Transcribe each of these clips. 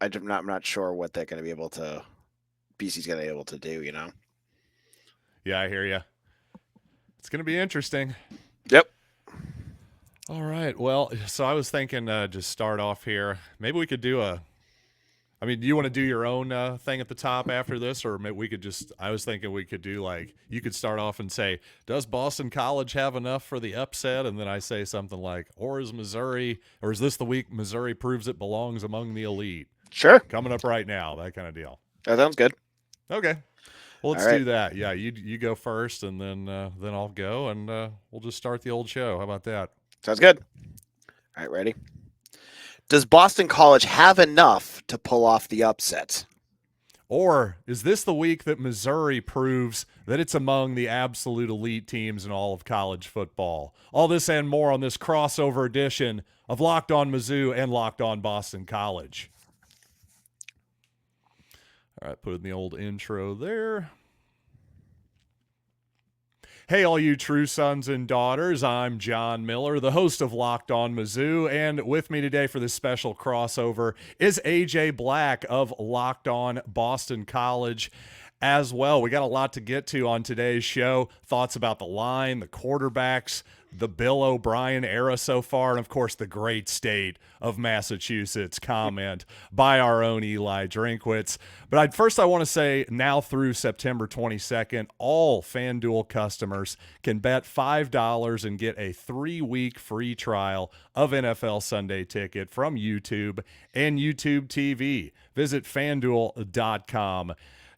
I'm not sure what they're going to be able to. BC's going to be able to do. Yeah, I hear you. It's going to be interesting. Yep. All right. Well, so I was thinking just start off here. Maybe we could do a. I mean, do you want to do your own thing at the top after this, or maybe we could just? I was thinking we could do like you could start off and say, "Does Boston College have enough for the upset?" And then I say something like, "Or is Missouri, or is this the week Missouri proves it belongs among the elite?" Sure. Coming up right now, that kind of deal. That sounds good. Okay. Well, All let's right. do that. Yeah, you go first, and then I'll go, and we'll just start the old show. How about that? Sounds good. All right. Ready? Does Boston College have enough to pull off the upset? Or is this the week that Missouri proves that it's among the absolute elite teams in all of college football? All this and more on this crossover edition of Locked On Mizzou and Locked On Boston College. All right, put in the old intro there. Hey, all you true sons and daughters, I'm John Miller, the host of Locked On Mizzou, and with me today for this special crossover is AJ Black of Locked On Boston College as well. We got a lot to get to on today's show. Thoughts about the line, the quarterbacks, the Bill O'Brien era so far, and of course the great state of Massachusetts comment by our own Eli Drinkwitz. But I want to say now through September 22nd, all FanDuel customers can bet $5 and get a 3-week free trial of NFL Sunday Ticket from YouTube and YouTube TV. Visit FanDuel.com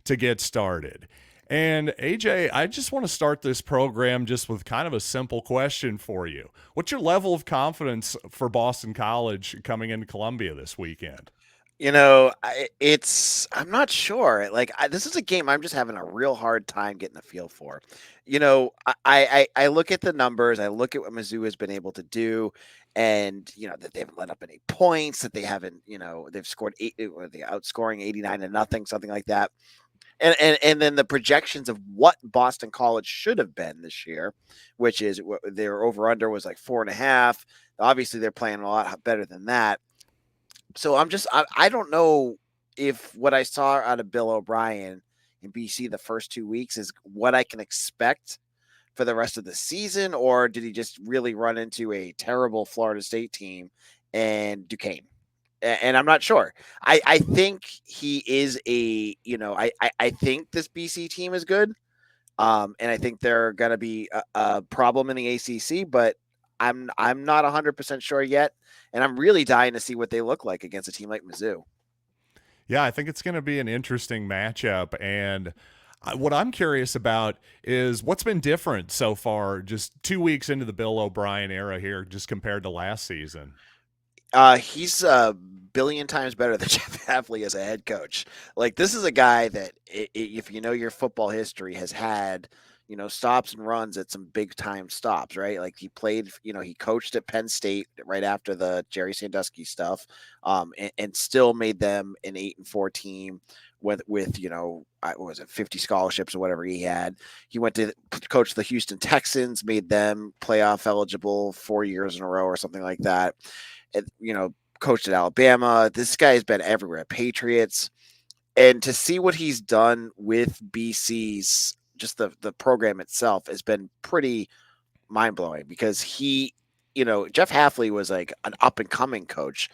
to get started. And AJ, I just want to start this program just with kind of a simple question for you. What's your level of confidence for Boston College coming into Columbia this weekend? I'm not sure. This is a game I'm just having a real hard time getting a feel for. I look at the numbers, I look at what Mizzou has been able to do, and that they haven't let up any points, that they haven't, they've scored they outscoring 89-0, something like that. And then the projections of what Boston College should have been this year, which is their over under was like 4.5. Obviously, they're playing a lot better than that. So I don't know if what I saw out of Bill O'Brien in BC the first 2 weeks is what I can expect for the rest of the season, or did he just really run into a terrible Florida State team and Duquesne? And I'm not sure. I think he is I think this BC team is good. And I think they're going to be a problem in the ACC, but I'm not 100% sure yet, and I'm really dying to see what they look like against a team like Mizzou. Yeah, I think it's going to be an interesting matchup. And what I'm curious about is what's been different so far, just 2 weeks into the Bill O'Brien era here, just compared to last season. He's a billion times better than Jeff Hafley as a head coach. Like, this is a guy that, if you know your football history, has had stops and runs at some big time stops, right? Like, he played, he coached at Penn State right after the Jerry Sandusky stuff, and still made them an 8-4 team with what was it, 50 scholarships or whatever he had. He went to coach the Houston Texans, made them playoff eligible 4 years in a row or something like that. And, coached at Alabama. This guy has been everywhere. Patriots. And to see what he's done with BC's, just the program itself, has been pretty mind blowing, because Jeff Hafley was like an up and coming coach,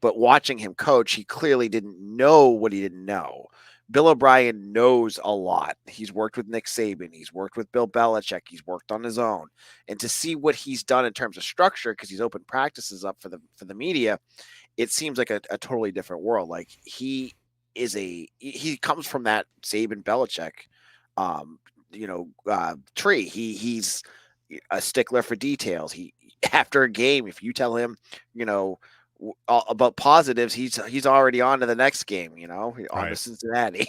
but watching him coach, he clearly didn't know what he didn't know. Bill O'Brien knows a lot. He's worked with Nick Saban. He's worked with Bill Belichick. He's worked on his own. And to see what he's done in terms of structure, because he's opened practices up for the media, it seems like a totally different world. Like, he comes from that Saban Belichick, um, tree. He's a stickler for details. He After a game, if you tell him, you know, about positives, he's already on to the next game. On to Right. Cincinnati.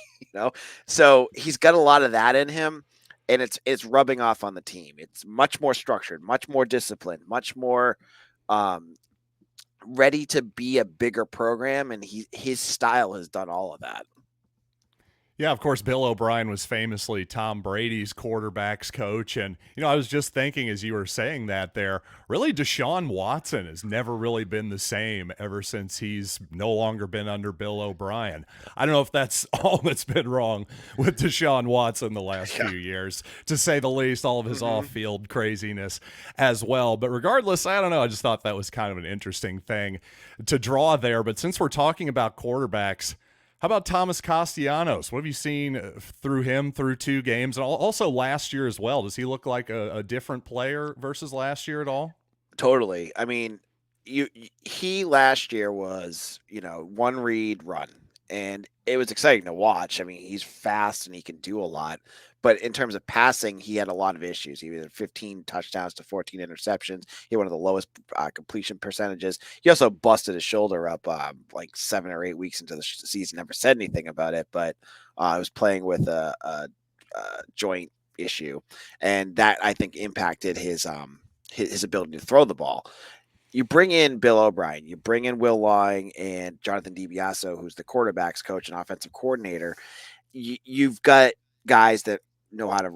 So he's got a lot of that in him, and it's rubbing off on the team. It's much more structured, much more disciplined, much more um, ready to be a bigger program, and his style has done all of that. Yeah, of course, Bill O'Brien was famously Tom Brady's quarterback's coach. And, I was just thinking as you were saying that there, really Deshaun Watson has never really been the same ever since he's no longer been under Bill O'Brien. I don't know if that's all that's been wrong with Deshaun Watson the last Yeah. few years, to say the least, all of his off Hmm. field craziness as well. But regardless, I don't know. I just thought that was kind of an interesting thing to draw there. But since we're talking about quarterbacks, how about Thomas Castellanos? What have you seen through him through 2 games, and also last year as well? Does he look like a different player versus last year at all? Totally. I mean, he last year was, one read run, and it was exciting to watch. I mean, he's fast and he can do a lot, but in terms of passing, he had a lot of issues. He had 15 touchdowns to 14 interceptions. He had one of the lowest completion percentages. He also busted his shoulder up like 7 or 8 weeks into the season. Never said anything about it, but I was playing with a joint issue, and that I think impacted his ability to throw the ball. You bring in Bill O'Brien, you bring in Will Lawing and Jonathan DiBiaso, who's the quarterbacks coach and offensive coordinator. You've got guys that know how to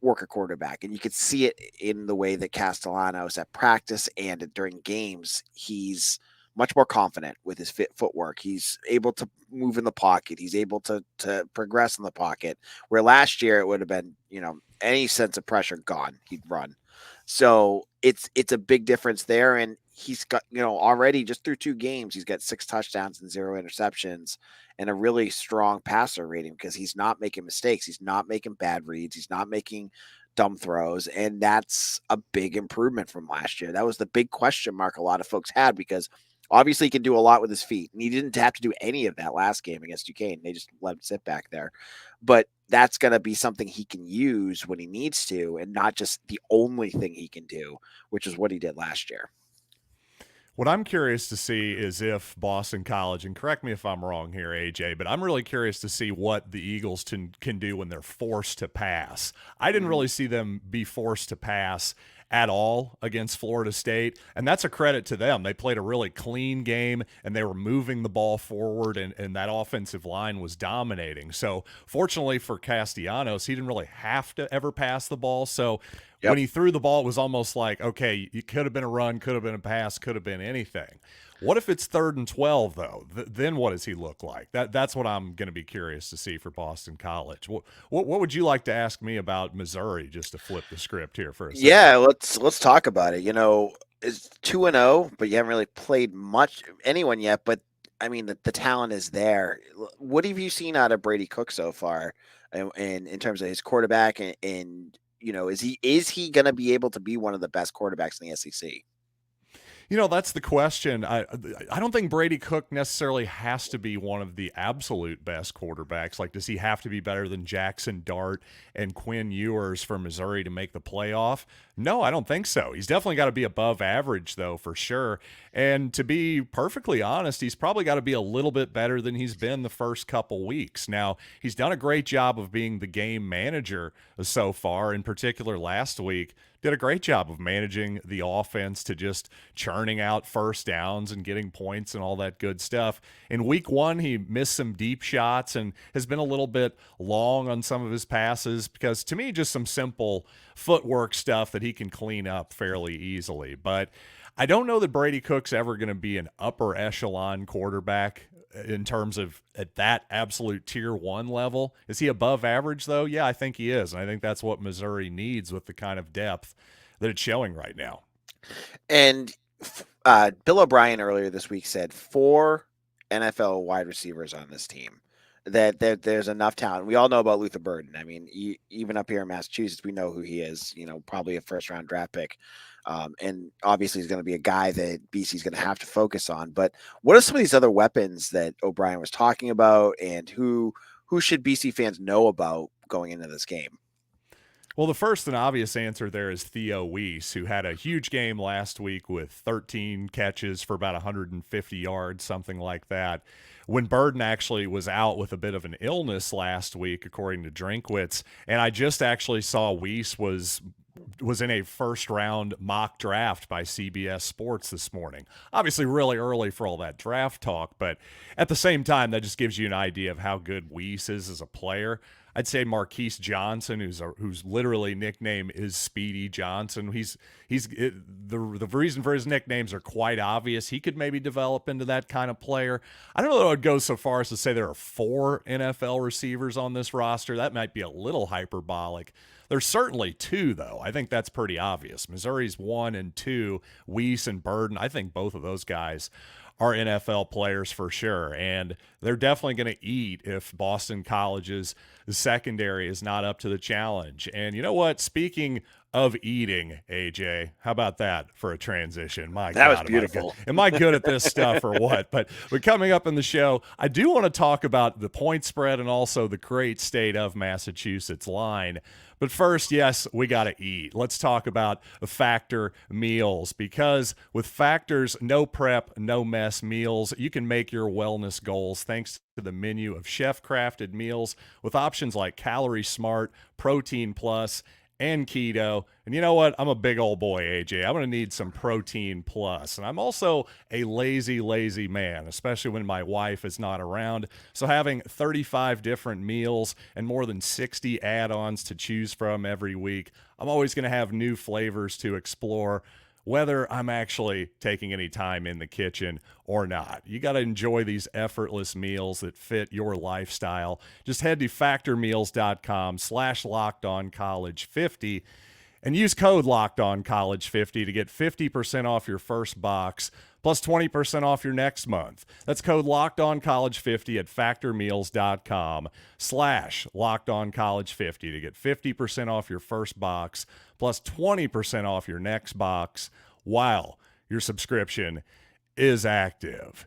work a quarterback, and you could see it in the way that Castellanos at practice and during games, he's much more confident with his footwork. He's able to move in the pocket. He's able to progress in the pocket. Where last year it would have been, any sense of pressure gone. He'd run. So it's a big difference there, and he's got already just through 2 games he's got 6 touchdowns and 0 interceptions, and a really strong passer rating because he's not making mistakes, he's not making bad reads, he's not making dumb throws, and that's a big improvement from last year. That was the big question mark a lot of folks had because obviously he can do a lot with his feet, and he didn't have to do any of that last game against Duquesne. They just let him sit back there, but that's going to be something he can use when he needs to, and not just the only thing he can do, which is what he did last year. What I'm curious to see is if Boston College, and correct me if I'm wrong here, AJ, but I'm really curious to see what the Eagles can do when they're forced to pass. I didn't Mhm. really see them be forced to pass at all against Florida State, and that's a credit to them. They played a really clean game, and they were moving the ball forward, and that offensive line was dominating. So fortunately for Castellanos, he didn't really have to ever pass the ball. So when Yep. he threw the ball, it was almost like, okay, it could have been a run, could have been a pass, could have been anything. What if it's 3rd and 12 though? Then what does he look like? That's what I'm going to be curious to see for Boston College. What would you like to ask me about Missouri, just to flip the script here for a second? Yeah, let's talk about it. It's 2-0, but you haven't really played much anyone yet. But I mean, the talent is there. What have you seen out of Brady Cook so far, and in terms of his quarterback, and is he going to be able to be one of the best quarterbacks in the SEC? That's the question. I don't think Brady Cook necessarily has to be one of the absolute best quarterbacks. Like, does he have to be better than Jackson Dart and Quinn Ewers for Missouri to make the playoff? No, I don't think so. He's definitely got to be above average, though, for sure. And to be perfectly honest, he's probably got to be a little bit better than he's been the first couple weeks. Now, he's done a great job of being the game manager so far, in particular last week. Did a great job of managing the offense to just churning out first downs and getting points and all that good stuff. In week 1, he missed some deep shots and has been a little bit long on some of his passes because, to me, just some simple footwork stuff that he can clean up fairly easily. But I don't know that Brady Cook's ever going to be an upper echelon quarterback in terms of at that absolute tier 1 level. Is he above average though? Yeah, I think he is. And I think that's what Missouri needs with the kind of depth that it's showing right now. And Bill O'Brien earlier this week said 4 NFL wide receivers on this team. That there's enough talent. We all know about Luther Burden. I mean, even up here in Massachusetts, we know who he is. Probably a first-round draft pick, and obviously he's going to be a guy that BC's going to have to focus on. But what are some of these other weapons that O'Brien was talking about, and who should BC fans know about going into this game? Well, the first and obvious answer there is Theo Wease, who had a huge game last week with 13 catches for about 150 yards, something like that. When Burden actually was out with a bit of an illness last week, according to Drinkwitz, and I just actually saw Wease was was in a first round mock draft by CBS Sports this morning. Obviously, really early for all that draft talk, but at the same time, that just gives you an idea of how good Wease is as a player. I'd say Marquise Johnson, whose literally nickname is Speedy Johnson. The reason for his nicknames are quite obvious. He could maybe develop into that kind of player. I don't know that I'd go so far as to say there are 4 NFL receivers on this roster. That might be a little hyperbolic. There's certainly 2, though. I think that's pretty obvious. Missouri's 1 and 2, Wease and Burden. I think both of those guys are NFL players for sure. And they're definitely going to eat if Boston College's secondary is not up to the challenge. And you know what? Speaking of eating, AJ, how about that for a transition? My That was God, beautiful. am I good at this stuff or what? But coming up in the show, I do want to talk about the point spread and also the great state of Massachusetts line. But first, yes, we got to eat. Let's talk about Factor meals, because with Factor's no prep, no mess meals, you can make your wellness goals thanks to the menu of chef-crafted meals with options like Calorie Smart, Protein Plus, and keto. And you know what? I'm a big old boy, AJ. I'm going to need some protein plus. And I'm also a lazy man, especially when my wife is not around. So having 35 different meals and more than 60 add-ons to choose from every week, I'm always going to have new flavors to explore, whether I'm actually taking any time in the kitchen or not. You got to enjoy these effortless meals that fit your lifestyle. Just head to factormeals.com/lockedoncollege50 and use code LOCKEDONCollege50 to get 50% off your first box plus 20% off your next month. That's code LOCKEDONCollege50 at factormeals.com/lockedoncollege50 to get 50% off your first box plus 20% off your next box while your subscription is active.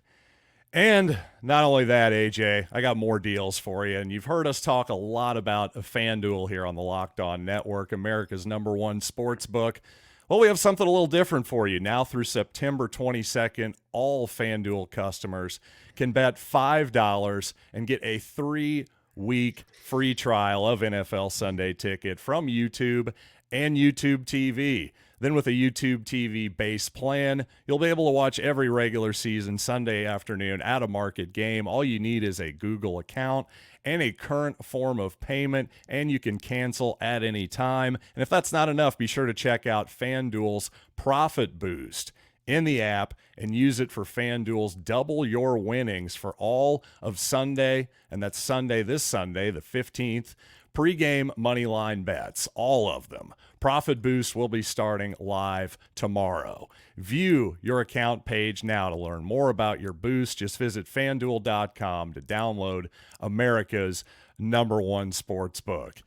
And not only that, AJ, I got more deals for you. And you've heard us talk a lot about FanDuel here on the Locked On Network, America's #1 sports book. Well, we have something a little different for you. Now through September 22nd, all FanDuel customers can bet $5 and get a 3-week free trial of NFL Sunday Ticket from YouTube and YouTube TV. Then with a YouTube TV base plan, you'll be able to watch every regular season Sunday afternoon at a market game. All you need is a Google account and a current form of payment, and you can cancel at any time. And if that's not enough, be sure to check out FanDuel's Profit Boost in the app and use it for FanDuel's Double Your Winnings for all of Sunday, and that's this Sunday, the 15th, pregame moneyline bets, all of them. Profit Boost will be starting live tomorrow. View your account page now to learn more about your boost. Just visit FanDuel.com to download America's #1 sports book.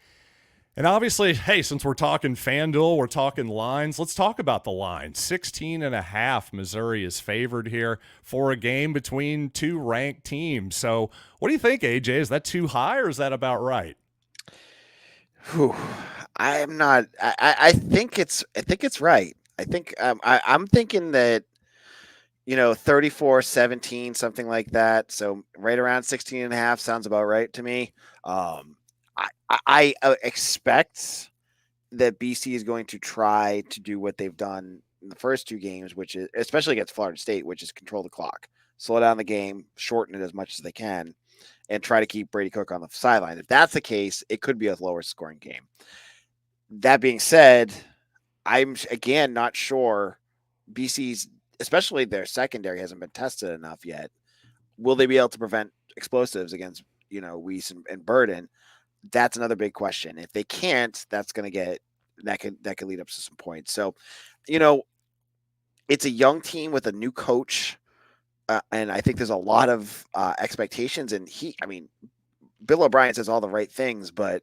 And obviously, hey, since we're talking FanDuel, we're talking lines, let's talk about the line. 16.5 Missouri is favored here for a game between 2 ranked teams. So what do you think, AJ? Is that too high or is that about right? Whew. I'm not. I think it's. I think it's right. I think. I'm thinking that 34-17, something like that. So right around 16.5 sounds about right to me. I expect that BC is going to try to do what they've done in the first 2 games, which is especially against Florida State, which is control the clock, slow down the game, shorten it as much as they can, and try to keep Brady Cook on the sideline. If that's the case, it could be a lower scoring game. That being said, I'm again not sure BC's, especially their secondary, hasn't been tested enough yet. Will they be able to prevent explosives against Wease and Burden? That's another big question. If they can't, that's going to get that could lead up to some points. So, it's a young team with a new coach, and I think there's a lot of expectations. And Bill O'Brien says all the right things, but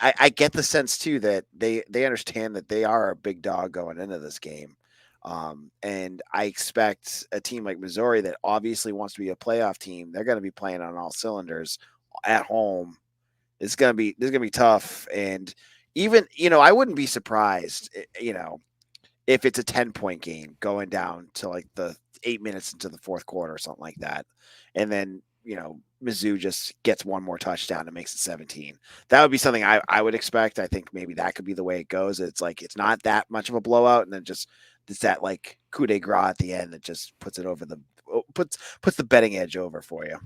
I get the sense too that they understand that they are a big dog going into this game. And I expect a team like Missouri that obviously wants to be a playoff team. They're going to be playing on all cylinders at home. This is going to be tough. And even, I wouldn't be surprised, if it's a 10-point game going down to like the 8 minutes into the fourth quarter or something like that. And then, Mizzou just gets one more touchdown and makes it 17. That would be something I would expect. I think maybe that could be the way it goes. It's like, it's not that much of a blowout. And then just it's that like coup de grace at the end that just puts it over puts the betting edge over for you.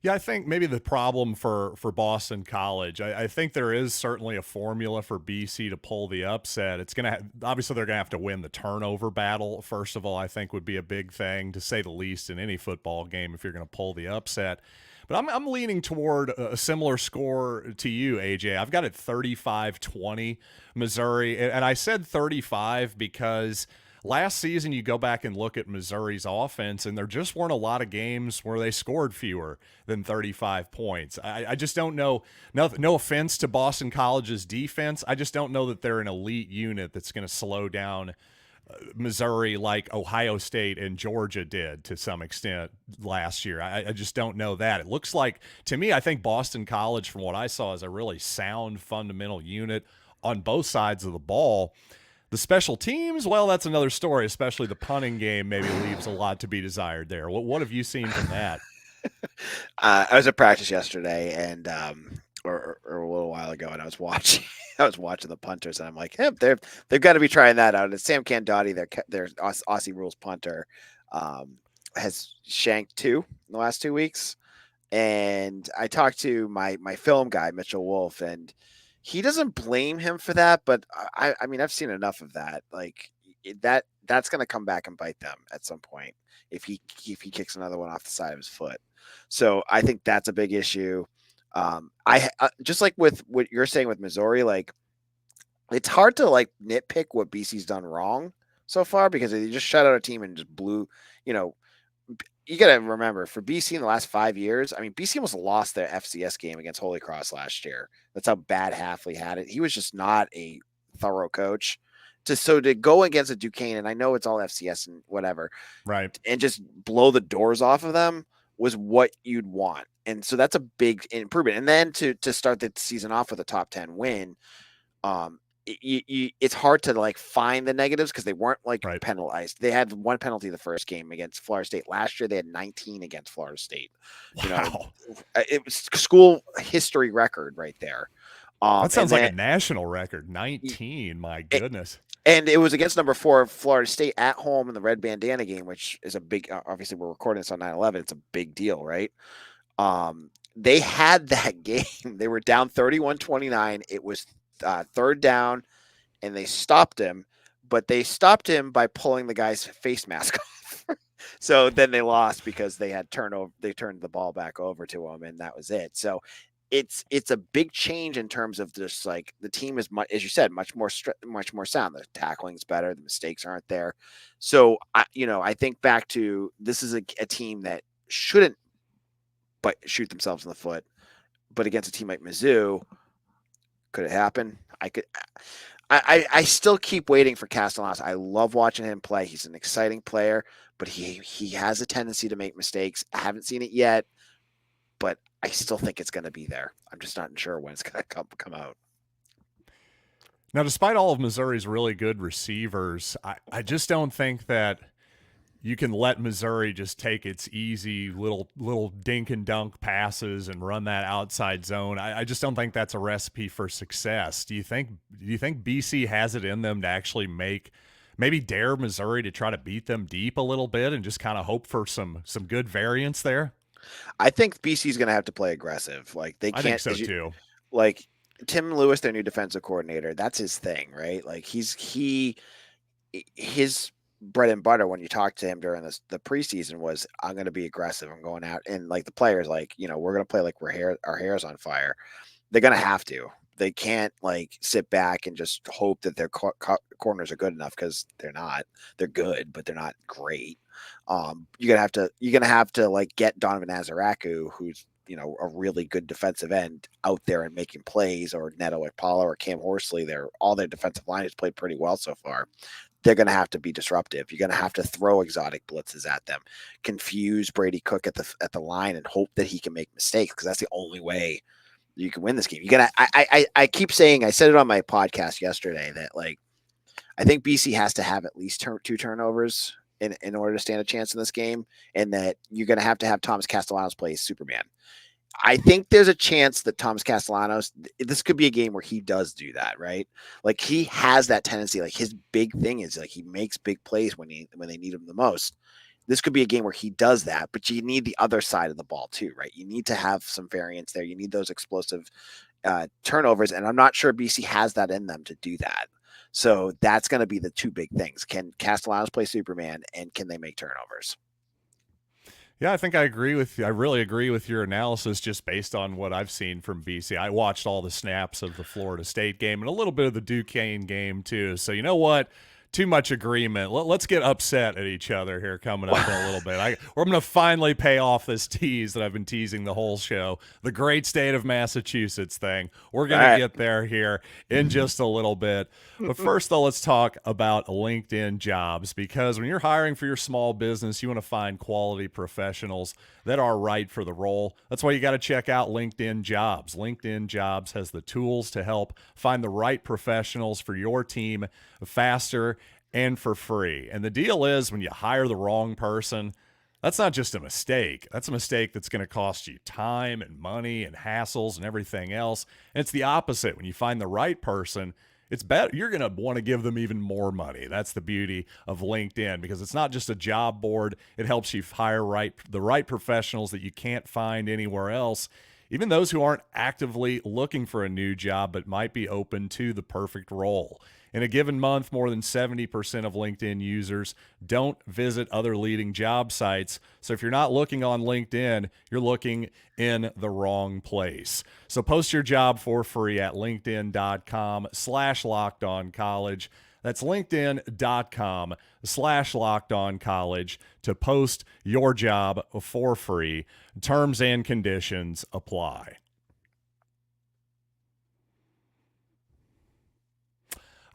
Yeah, I think maybe the problem for Boston College, I think there is certainly a formula for BC to pull the upset. It's going to obviously they're going to have to win the turnover battle. First of all, I think would be a big thing to say the least in any football game if you're going to pull the upset. But I'm leaning toward a similar score to you, AJ. I've got it 35-20 Missouri, and I said 35 because last season, you go back and look at Missouri's offense, and there just weren't a lot of games where they scored fewer than 35 points. I just don't know. No offense to Boston College's defense. I just don't know that they're an elite unit that's going to slow down Missouri like Ohio State and Georgia did to some extent last year. I just don't know that. It looks like, to me, I think Boston College, from what I saw, is a really sound fundamental unit on both sides of the ball. The special teams, well, that's another story, especially the punting game maybe leaves a lot to be desired there. What have you seen from that? I was at practice yesterday and or a little while ago, and I was watching I was watching the punters, and I'm like, hey, they've got to be trying that out. And Sam Candotti, their Aussie rules punter, has shanked 2 in the last 2 weeks. And I talked to my film guy, Mitchell Wolf, and he doesn't blame him for that, but I mean, I've seen enough of that. Like that's going to come back and bite them at some point if he kicks another one off the side of his foot. So I think that's a big issue. I just like with what you're saying with Missouri, like it's hard to like nitpick what BC's done wrong so far because they just shut out a team and just blew, you know, you got to remember for BC in the last 5 years, I mean, BC almost lost their FCS game against Holy Cross last year. That's how bad Halfley had it. He was just not a thorough coach. To go against a Duquesne, and I know it's all FCS and whatever, Right. and just blow the doors off of them was what you'd want. And so that's a big improvement. And then to start the season off with a top 10 win, it's hard to like find the negatives because they weren't like Right. penalized. They had 1 penalty the first game against Florida State. Last year they had 19 against Florida State. Wow. It was school history record right there. That sounds like a national record. 19, my goodness. And it was against number 4 Florida State at home in the red bandana game, which is a big. Obviously, we're recording this on 9/11. It's a big deal, right? They had that game. They were down 31-29. It was third down, and they stopped him, but they stopped him by pulling the guy's face mask off. So then they lost because they turned the ball back over to him, and that was it. So it's a big change in terms of just like the team is much, as you said, much more sound. The tackling's better, the mistakes aren't there. So I think back to this is a team that shouldn't but shoot themselves in the foot, but against a team like Mizzou, could it happen? I still keep waiting for Castellanos. I love watching him play. He's an exciting player, but he has a tendency to make mistakes. I haven't seen it yet, but I still think it's going to be there. I'm just not sure when it's going to come out. Now, despite all of Missouri's really good receivers, I just don't think that you can let Missouri just take its easy little dink and dunk passes and run that outside zone. I just don't think that's a recipe for success. Do you think BC has it in them to actually maybe dare Missouri to try to beat them deep a little bit and just kind of hope for some good variance there? I think BC is going to have to play aggressive. Like they can't. I think so too. Like Tim Lewis, their new defensive coordinator, that's his thing, right? Like his bread and butter when you talk to him during the preseason was, I'm going to be aggressive. I'm going out, and like the players, like we're going to play like our hair's on fire. They're going to have to. They can't like sit back and just hope that their corners are good enough because they're not. They're good, but they're not great. You're gonna have to like get Donovan Azaraku, who's a really good defensive end, out there and making plays, or Neto Ekpala or Cam Horsley. All their defensive line has played pretty well so far. They're going to have to be disruptive. You're going to have to throw exotic blitzes at them, confuse Brady Cook at the line, and hope that he can make mistakes, because that's the only way you can win this game. I keep saying, I said it on my podcast yesterday, that like I think BC has to have at least two turnovers in order to stand a chance in this game, and that you're going to have Thomas Castellanos play Superman. I think there's a chance that Thomas Castellanos, this could be a game where he does do that, right? Like he has that tendency. Like his big thing is like he makes big plays when they need him the most. This could be a game where he does that, but you need the other side of the ball too, right? You need to have some variance there. You need those explosive turnovers, and I'm not sure BC has that in them to do that. So that's going to be the two big things. Can Castellanos play Superman, and can they make turnovers? Yeah, I think I agree with you. I really agree with your analysis just based on what I've seen from BC. I watched all the snaps of the Florida State game and a little bit of the Duquesne game too. So you know what? Too much agreement. Let's get upset at each other here coming up in a little bit. I'm going to finally pay off this tease that I've been teasing the whole show, the great state of Massachusetts thing. We're going to get there here in just a little bit. But first, though, let's talk about LinkedIn Jobs, because when you're hiring for your small business, you want to find quality professionals that are right for the role. That's why you got to check out LinkedIn Jobs. LinkedIn Jobs has the tools to help find the right professionals for your team faster and for free. And the deal is, when you hire the wrong person, that's not just a mistake. That's a mistake that's going to cost you time and money and hassles and everything else. And it's the opposite. When you find the right person, it's better. You're going to want to give them even more money. That's the beauty of LinkedIn, because it's not just a job board. It helps you hire the right professionals that you can't find anywhere else, even those who aren't actively looking for a new job but might be open to the perfect role. In a given month, more than 70% of LinkedIn users don't visit other leading job sites. So if you're not looking on LinkedIn, you're looking in the wrong place. So post your job for free at linkedin.com/lockedoncollege. That's linkedin.com/lockedoncollege to post your job for free. Terms and conditions apply.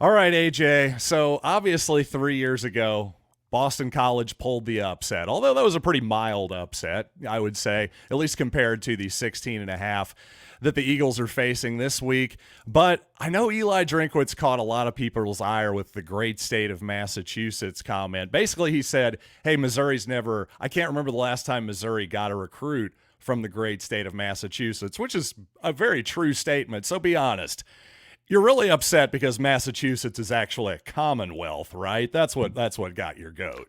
All right, AJ. So obviously 3 years ago, Boston College pulled the upset, although that was a pretty mild upset, I would say, at least compared to the 16.5 that the Eagles are facing this week. But I know Eli Drinkwitz caught a lot of people's ire with the great state of Massachusetts comment. Basically, he said, hey, I can't remember the last time Missouri got a recruit from the great state of Massachusetts, which is a very true statement. So be honest. You're really upset because Massachusetts is actually a commonwealth, right? That's what got your goat.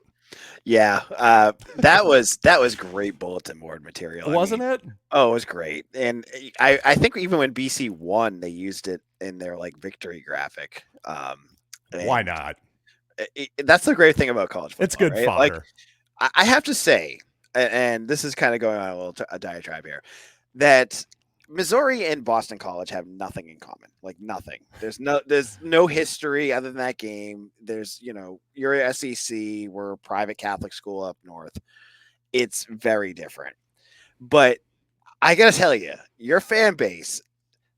Yeah, that was great bulletin board material, wasn't it? Oh, it was great, and I think even when BC won, they used it in their like victory graphic. Why not? That's the great thing about college football. It's good right? fodder. Like I have to say, and this is kind of going on a diatribe here, that Missouri and Boston College have nothing in common. Like nothing. There's no history other than that game. There's, you're SEC, we're a private Catholic school up north. It's very different. But I got to tell you, your fan base,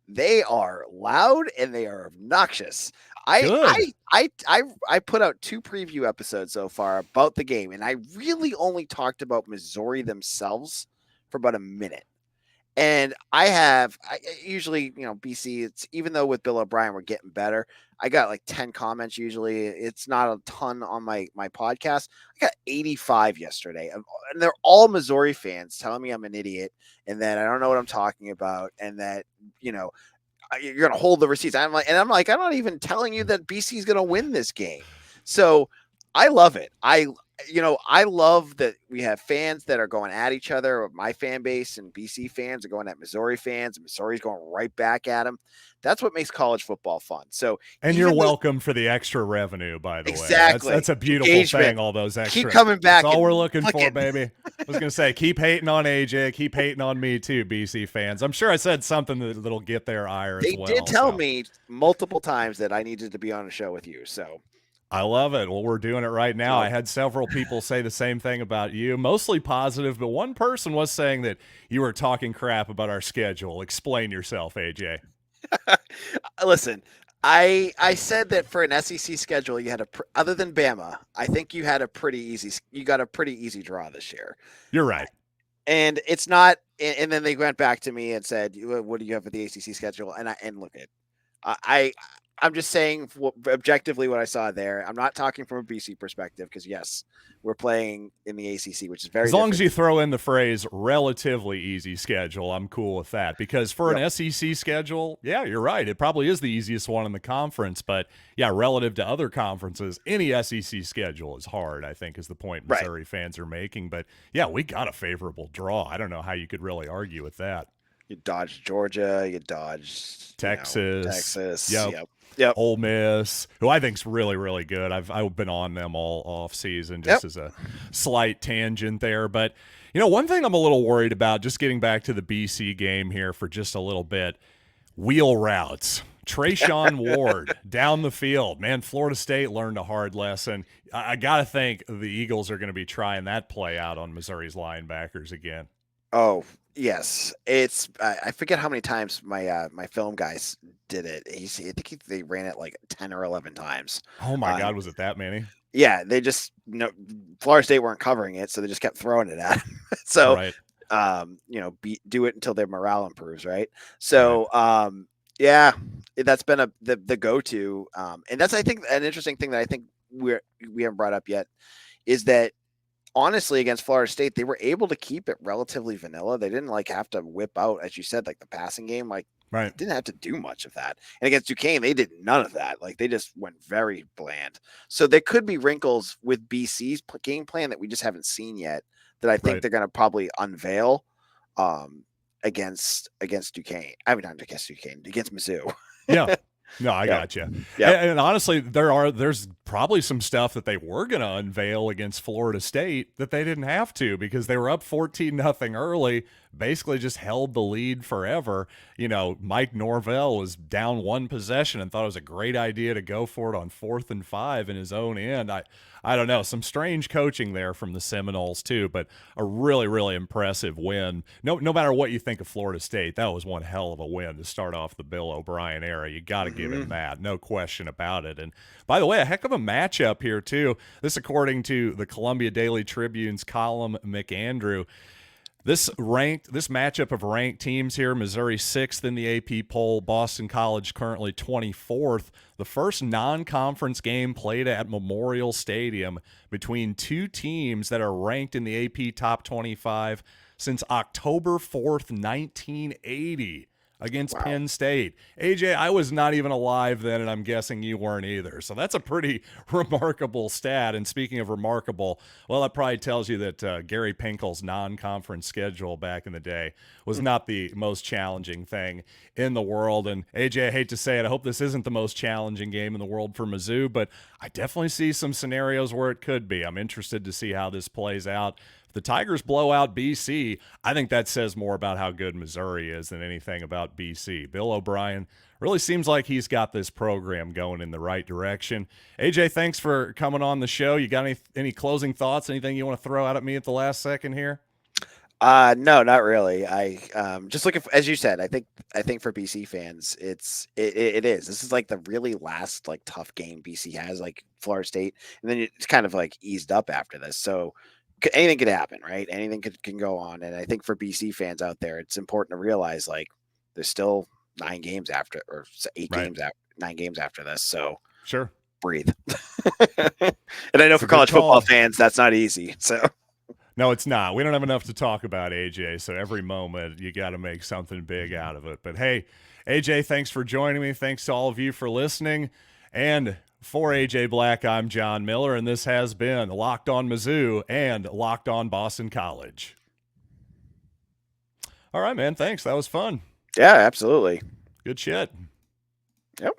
they are loud and they are obnoxious. I put out 2 preview episodes so far about the game, and I really only talked about Missouri themselves for about a minute. And I usually, BC, it's even though with Bill O'Brien, we're getting better. I got like 10 comments. Usually it's not a ton on my podcast. I got 85 yesterday, and they're all Missouri fans telling me I'm an idiot and that I don't know what I'm talking about. And that, you're going to hold the receipts. I'm like, I'm not even telling you that BC is going to win this game. So I love it. I love that we have fans that are going at each other. My fan base and BC fans are going at Missouri fans, and Missouri's going right back at them. That's what makes college football fun. So, and you're welcome for the extra revenue, by the way. Exactly. That's a beautiful thing. All those extras. Keep coming back. That's all we're looking for, baby. I was going to say, keep hating on AJ. Keep hating on me too, BC fans. I'm sure I said something that'll get their ire as well. They did tell me multiple times that I needed to be on a show with you. So. I love it. Well, we're doing it right now. I had several people say the same thing about you, mostly positive, but one person was saying that you were talking crap about our schedule. Explain yourself, AJ. Listen, I said that for an SEC schedule, you had other than Bama, I think you got a pretty easy draw this year. You're right. And it's not, and then they went back to me and said, what do you have for the ACC schedule? And look at, I'm just saying objectively what I saw there. I'm not talking from a BC perspective because yes, we're playing in the ACC, which is very As long as different. you throw in the phrase relatively easy schedule, I'm cool with that. Because for Yep. an SEC schedule, yeah, you're right. It probably is the easiest one in the conference. But yeah, relative to other conferences, any SEC schedule is hard, I think, is the point Right. Missouri fans are making. But yeah, we got a favorable draw. I don't know how you could really argue with that. You dodged Georgia, you dodged, Texas. Texas. Yep. Yep. Yep. Ole Miss, who I think's really, really good. I've been on them all off season, Yep. just as a slight tangent there. But one thing I'm a little worried about, just getting back to the BC game here for just a little bit, wheel routes. Trayshawn Ward down the field. Man, Florida State learned a hard lesson. I got to think the Eagles are going to be trying that play out on Missouri's linebackers again. Oh, yes. It's I forget how many times my film guys did it. I think they ran it like 10 or 11 times. Oh my God, was it that many? Yeah, they just Florida State weren't covering it, so they just kept throwing it at him. So, Right. Do it until their morale improves, right? So, yeah, that's been the go-to, and that's I think an interesting thing that I think we haven't brought up yet is that honestly, against Florida State, they were able to keep it relatively vanilla. They didn't have to whip out, as you said, like the passing game. Right. Didn't have to do much of that. And against Duquesne, they did none of that. They just went very bland. So there could be wrinkles with BC's game plan that we just haven't seen yet that I think they're going to probably unveil against Duquesne. I mean, not against Duquesne, against Mizzou. Yeah. No, I got you. Yeah. And honestly, there's probably some stuff that they were going to unveil against Florida State that they didn't have to because they were up 14-0 early, basically just held the lead forever. Mike Norvell was down one possession and thought it was a great idea to go for it on 4th and 5 in his own end. I don't know, some strange coaching there from the Seminoles too, but a really, really impressive win. No matter what you think of Florida State, that was one hell of a win to start off the Bill O'Brien era. You got to give him that, no question about it. And by the way, a heck of a matchup here too. This according to the Columbia Daily Tribune's Colin McAndrew. This matchup of ranked teams here, Missouri 6th in the AP poll, Boston College currently 24th. The first non-conference game played at Memorial Stadium between two teams that are ranked in the AP top 25 since October 4th, 1980. Against Penn State. AJ, I was not even alive then, and I'm guessing you weren't either. So that's a pretty remarkable stat. And speaking of remarkable, well, that probably tells you that Gary Pinkel's non-conference schedule back in the day was not the most challenging thing in the world. And AJ, I hate to say it, I hope this isn't the most challenging game in the world for Mizzou, but I definitely see some scenarios where it could be. I'm interested to see how this plays out. If the Tigers blow out BC, I think that says more about how good Missouri is than anything about BC. Bill O'Brien really seems like he's got this program going in the right direction. AJ, thanks for coming on the show. You got any closing thoughts? Anything you want to throw out at me at the last second here? No, not really. I just looking for, as you said, I think for BC fans, it is. This is the really last tough game BC has, Florida State, and then it's kind of eased up after this. So anything could happen, right? Anything can go on. And I think for BC fans out there, it's important to realize there's still 9 games after, or 8 games after, 9 games after this. So sure, breathe. And I know for college football fans, that's not easy. So no, it's not. We don't have enough to talk about, AJ. So every moment you got to make something big out of it. But hey, AJ, thanks for joining me. Thanks to all of you for listening. And for AJ Black, I'm John Miller, and this has been Locked On Mizzou and Locked On Boston College. All right, man. Thanks. That was fun. Yeah, absolutely. Good shit. Yep.